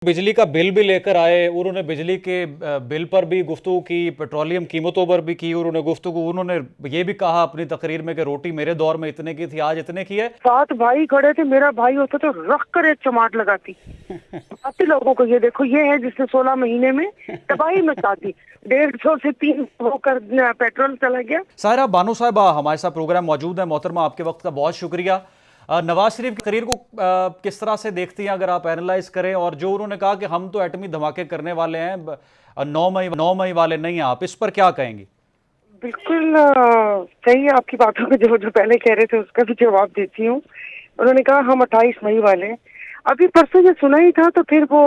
बिजली का बिल भी लेकर आए, उन्होंने बिजली के बिल पर भी गुफ्तगू की, पेट्रोलियम कीमतों पर भी की, उन्होंने ये भी कहा अपनी तकरीर में कि रोटी मेरे दौर में इतने की थी, आज इतने की है। 7 भाई खड़े थे, मेरा भाई होता तो रख कर एक चमाट लगाती। बाकी लोगों को ये देखो, ये है जिसने 16 महीने में तबाही मचा दी। 150 से 3 होकर पेट्रोल चला गया। साहिरा बानो साहिबा हमारे साथ प्रोग्राम मौजूद है। मोहतरमा, आपके वक्त का बहुत शुक्रिया। नवाज शरीफ की तकरीर को किस तरह से देखती हैं, अगर आप एनालाइज करें, और जो उन्होंने कहा कि हम तो एटमी धमाके करने वाले हैं, 9 मई वाले नहीं हैं, आप इस पर क्या कहेंगी? बिल्कुल सही है आपकी बातों में, जो पहले कह रहे थे उसका भी जवाब देती हूँ। उन्होंने कहा हम 28 मई वाले हैं। अभी परसों ये सुना ही था, तो फिर वो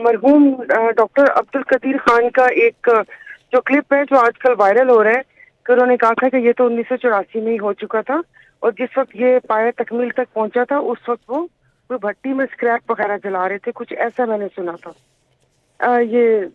मरहूम डॉक्टर अब्दुल कदीर खान का एक जो क्लिप है जो आजकल वायरल हो रहा है, कि उन्होंने कहा था कि ये तो 1984 में ही हो चुका था, और जिस वक्त ये पाया तकमील तक पहुंचा था उस वक्त वो भट्टी में स्क्रैप वगैरह जला रहे थे, कुछ ऐसा मैंने सुना था। ये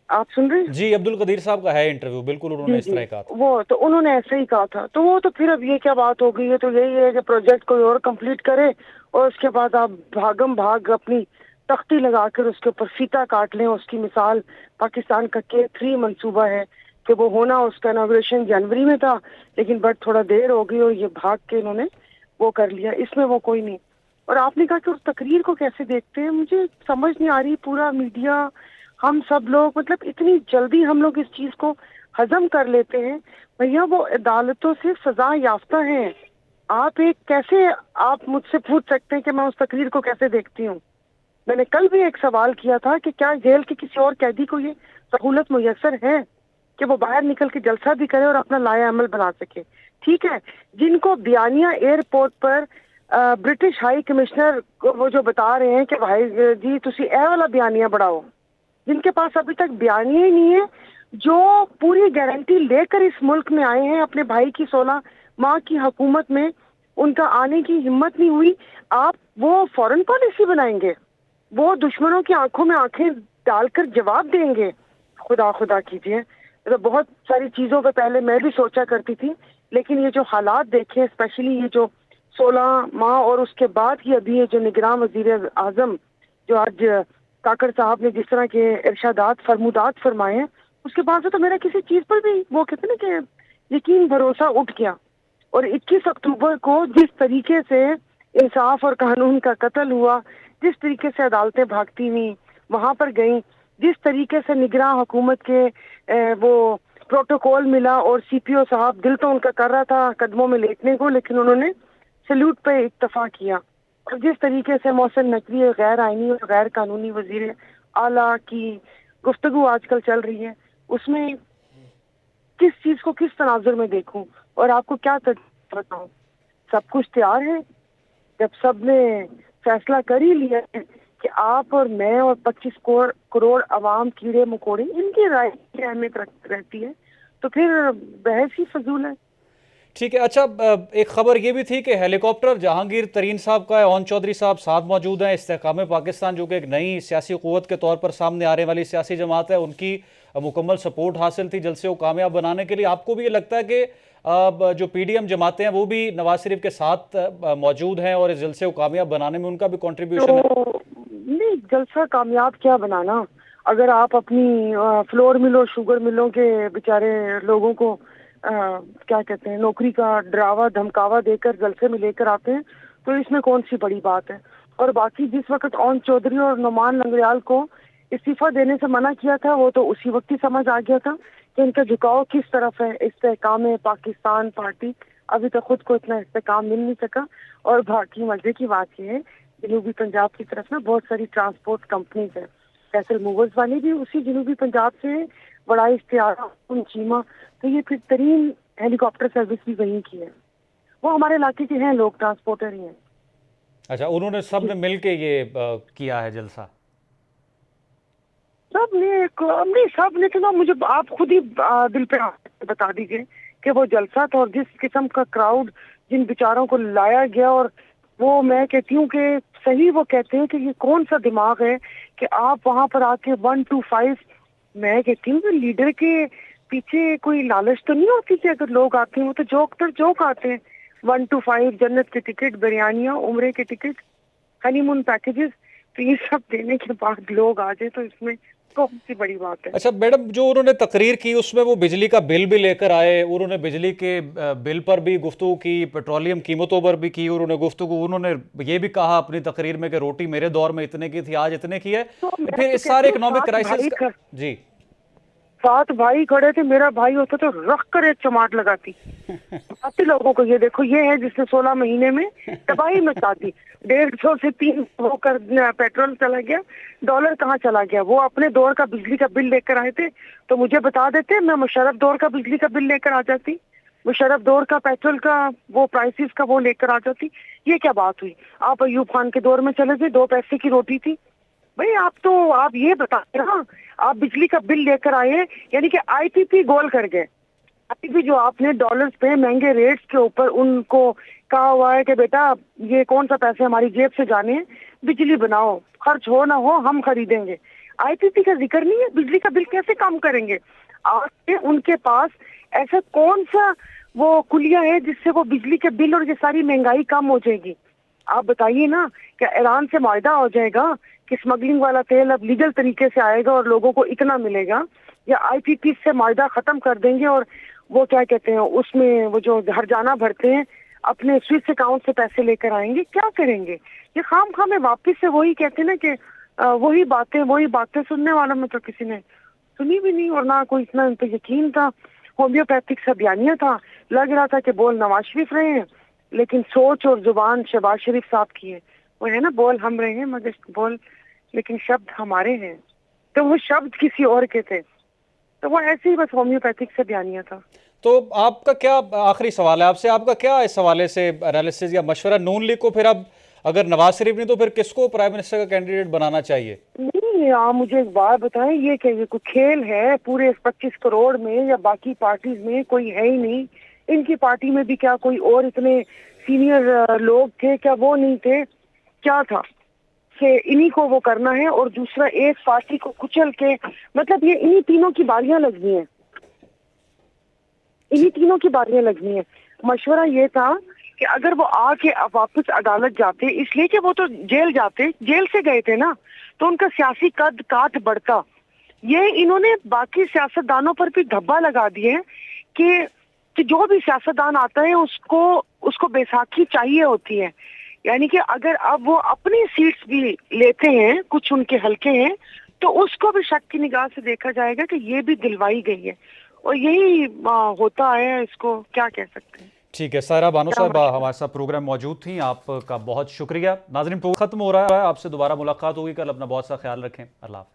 आप सुन रहे हैं? जी, अब्दुल कदीर साहब का है इंटरव्यू, बिल्कुल उन्होंने जी इस जी, तरह कहा था। वो तो उन्होंने ऐसे ही कहा था। तो वो तो फिर अब ये क्या बात हो गई है, तो यही है कि प्रोजेक्ट कोई और कंप्लीट करे और उसके बाद आप भागम भाग अपनी तख्ती लगाकर उसके ऊपर फीता काट लें। उसकी मिसाल पाकिस्तान का K3 मंसूबा है कि वो होना, उसका इनॉग्रेशन जनवरी में था, लेकिन बट थोड़ा देर हो गई और ये भाग के इन्होंने वो कर लिया। इसमें वो कोई नहीं। और आपने कहा कि उस तकरीर को कैसे देखते हैं, मुझे समझ नहीं आ रही। पूरा मीडिया, हम सब लोग, मतलब इतनी जल्दी हम लोग इस चीज को हजम कर लेते हैं। भैया वो अदालतों से सजा याफ्ता हैं। आप एक कैसे, आप मुझसे पूछ सकते हैं कि मैं उस तकरीर को कैसे देखती हूँ। मैंने कल भी एक सवाल किया था कि क्या जेल के किसी और कैदी को ये सहूलत मुयस्सर है कि वो बाहर निकल के जलसा भी करे और अपना लाया अमल बना सके। ठीक है, जिनको बियानिया एयरपोर्ट पर ब्रिटिश हाई कमिश्नर को वो जो बता रहे हैं कि भाई जी तुसी ए वाला बियानिया बढ़ाओ, जिनके पास अभी तक बयानिया ही नहीं है, जो पूरी गारंटी लेकर इस मुल्क में आए हैं अपने भाई की 16 माह की हुकूमत में, उनका आने की हिम्मत नहीं हुई। आप वो फॉरेन पॉलिसी बनाएंगे, वो दुश्मनों की आंखों में आंखें डालकर जवाब देंगे? खुदा खुदा कीजिए। तो बहुत सारी चीजों पे पहले मैं भी सोचा करती थी, लेकिन ये जो हालात देखे, स्पेशली ये जो 16 माह और उसके बाद की अभी ये जो निगरान वजीर आजम जो आज काकड़ साहब ने जिस तरह के इरशादात फरमुदात फरमाए हैं, उसके बाद से तो मेरा किसी चीज पर भी वो कहते ना कि यकीन भरोसा उठ गया। और 21 अक्टूबर को जिस तरीके से इंसाफ और कानून का कत्ल हुआ, जिस तरीके से अदालतें भागती हुई वहां पर गई, जिस तरीके से निगरान हुकूमत के वो प्रोटोकॉल मिला, और CPO साहब दिल तो उनका कर रहा था कदमों में लेटने को, लेकिन उन्होंने सैल्यूट पे इत्तफा किया। और जिस तरीके से मोहसिन नकवी गैर आईनी और गैर कानूनी वजीर आला की गुफ्तगू आजकल चल रही है, उसमें किस चीज को किस तनाजुर में देखूं और आपको क्या बताऊं? सब कुछ तैयार है। जब सब ने फैसला कर ही लिया है कि आप और मैं और 25 करोड़ अवाम, कीड़े मकोड़े, इनकी राय की अहमियत रहती है, तो फिर बहस ही फजूल है। ठीक है। अच्छा, एक खबर ये भी थी कि हेलीकॉप्टर जहांगीर तरीन साहब का है, ओन चौधरी साहब साथ मौजूद हैं। इस्तेहकाम पाकिस्तान जो कि एक नई सियासी क़ुव्वत के तौर पर सामने आने वाली सियासी जमात है, उनकी मुकम्मल सपोर्ट हासिल थी जलसे को कामयाब बनाने के लिए। आपको भी ये लगता है कि जो PDM जमातें हैं वो भी नवाज शरीफ के साथ मौजूद हैं और इस जलसे को कामयाब बनाने में उनका भी कॉन्ट्रीब्यूशन है? तो नहीं, जलसा कामयाब क्या बनाना, अगर आप अपनी फ्लोर मिलों, शुगर मिलों के बेचारे लोगों को क्या कहते हैं, नौकरी का डरावा धमकावा देकर जलसे में लेकर आते हैं, तो इसमें कौन सी बड़ी बात है। और बाकी जिस वक्त ओन चौधरी और नुमान लंगड़ियाल को इस्तीफा देने से मना किया था, वो तो उसी वक्त ही समझ आ गया था कि इनका झुकाव किस तरफ है। इस्तेहकाम पाकिस्तान पार्टी अभी तक खुद को इतना इस्तेहकाम मिल नहीं सका। और बाकी मजे की बात ये है, जनूबी पंजाब की तरफ ना बहुत सारी ट्रांसपोर्ट कंपनीज है, फैसल मूवर्स वाली भी उसी जनूबी पंजाब से, बड़ा इश्तियारा, चीमा, तो ये फिर तरीन हेलीकॉप्टर सर्विस भी वहीं की है। वो हमारे इलाके के हैं, लोग ट्रांसपोर्टर ही हैं। अच्छा, उन्होंने सब ने मिल के ये किया है जलसा? सब ने तो ना, मुझे आप खुद ही दिल पे बता दीजिए कि वो जलसा था और जिस किस्म का क्राउड जिन बेचारों को लाया गया। और वो मैं कहती हूँ कि सही वो कहते हैं कि ये कौन सा दिमाग है कि आप वहां पर आके 1 to 5, मैं कहती हूँ कि लीडर के पीछे कोई लालच तो नहीं होती कि अगर लोग आते हैं वो तो जोक आते हैं। 1 to 5 जन्नत के टिकट, बिरयानियाँ, उम्रे के टिकट, हनीमून पैकेजेस, تو یہ سب دینے کے بعد لوگ آ جائے تو اس میں کون سی بڑی بات ہے؟ اچھا میڈم، جو انہوں نے تقریر کی اس میں وہ بجلی کا بل بھی لے کر آئے، انہوں نے بجلی کے بل پر بھی گفتگو کی، پیٹرولیم قیمتوں پر بھی کی، انہوں نے گفتگو، انہوں نے یہ بھی کہا اپنی تقریر میں کہ روٹی میرے دور میں اتنے کی تھی، آج اتنے کی ہے. تو میں پھر تو اس سارے کہتی ہوں اکنامک سات کرائسس بھائی کا جی 7 بھائی کھڑے تھے، میرا بھائی ہوتا تو رکھ کر ایک چماٹ لگاتی. باقی لوگوں کو یہ دیکھو، یہ ہے جس نے 16 مہینے میں تباہی مچا دی. 150 سے 3 ہو کر پیٹرول چلا گیا، ڈالر کہاں چلا گیا. وہ اپنے دور کا بجلی کا بل لے کر آئے تھے تو مجھے بتا دیتے، میں مشرف دور کا بجلی کا بل لے کر آ جاتی، مشرف دور کا پیٹرول کا وہ پرائسز کا وہ لے کر آ جاتی. یہ کیا بات ہوئی؟ آپ ایوب خان کے دور میں چلے گئے، 2 پیسے کی روٹی تھی. بھئی آپ یہ بتائیں نا، آپ بجلی کا بل لے کر آئے، یعنی کہ آئی پی پی گول کر گئے. آئی پی جو آپ نے ڈالرز پہ مہنگے ریٹس کے اوپر ان کو کہا ہوا ہے کہ بیٹا یہ کون سا پیسے ہماری جیب سے جانے ہیں، بجلی بناؤ، خرچ ہو نہ ہو ہم خریدیں گے. آئی پی پی کا ذکر نہیں ہے، بجلی کا بل کیسے کم کریں گے؟ آج ان کے پاس ایسا کون سا وہ کلیہ ہے جس سے وہ بجلی کے بل اور یہ ساری مہنگائی کم ہو جائے گی؟ آپ بتائیے نا، کیا ایران سے معاہدہ ہو جائے گا کہ اسمگلنگ والا تیل اب لیگل طریقے سے آئے گا اور لوگوں کو اتنا ملے گا، یا آئی پی پی سے معاہدہ ختم کر دیں گے اور وہ کیا کہتے ہیں اس میں وہ جو ہرجانہ بھرتے ہیں اپنے سوئس اکاؤنٹ سے پیسے لے کر آئیں گے؟ کیا کریں گے؟ یہ خام خواہ میں واپس سے وہی کہتے ہیں نا کہ وہی باتیں سننے والوں میں تو کسی نے سنی بھی نہیں، اور نہ کوئی اتنا ان پہ یقین تھا. ہومیوپیتھک سا بیانیہ تھا، لگ رہا تھا کہ بول نواز شریف رہے ہیں لیکن سوچ اور زبان شہباز شریف صاحب کی ہے. وہ ہے نا، بول ہم رہے ہیں مگر لیکن شبد ہمارے ہیں. تو وہ شبد کسی اور کے تھے، تو وہ ایسے ہی بس ہومیوپیتھک سے بیانیہ تھا. تو آپ کا کیا آخری سوال ہے آپ سے، آپ کا کیا اس حوالے سے انالیسس یا مشورہ؟ نون لیگ کو پھر اب اگر نواز شریف نہیں تو پھر کس کو پرائم منسٹر کا کینڈیڈیٹ بنانا چاہیے؟ نہیں، آپ مجھے ایک بات بتائیں، یہ کہ یہ کوئی کھیل ہے؟ پورے 25 کروڑ میں یا باقی پارٹیز میں کوئی ہے ہی نہیں. ان کی پارٹی میں بھی کیا کوئی اور اتنے سینئر لوگ تھے؟ کیا وہ نہیں تھے؟ کیا تھا کہ انہی کو وہ کرنا ہے اور دوسرا ایک پارٹی کو کچل کے، مطلب یہ انہی تینوں کی باریاں لگنی ہیں، انہی تینوں کی باریاں لگنی ہیں. مشورہ یہ تھا کہ اگر وہ آ کے واپس عدالت جاتے، اس لیے کہ وہ تو جیل جاتے، جیل سے گئے تھے نا، تو ان کا سیاسی قد کاٹ بڑھتا. یہ انہوں نے باقی سیاستدانوں پر بھی دھبا لگا دیے کہ جو بھی سیاستدان آتا ہے اس کو بیساکھی چاہیے ہوتی ہے. یعنی کہ اگر اب وہ اپنی سیٹس بھی لیتے ہیں، کچھ ان کے حلقے ہیں، تو اس کو بھی شک کی نگاہ سے دیکھا جائے گا کہ یہ بھی دلوائی گئی ہے، اور یہی ہوتا ہے. اس کو کیا کہہ سکتے ہیں. ٹھیک ہے، سائرہ بانو صاحب ہمارے ساتھ پروگرام موجود تھیں، آپ کا بہت شکریہ. ناظرین پروگرام ختم ہو رہا ہے، آپ سے دوبارہ ملاقات ہوگی کل. اپنا بہت سا خیال رکھیں. اللہ حافظ.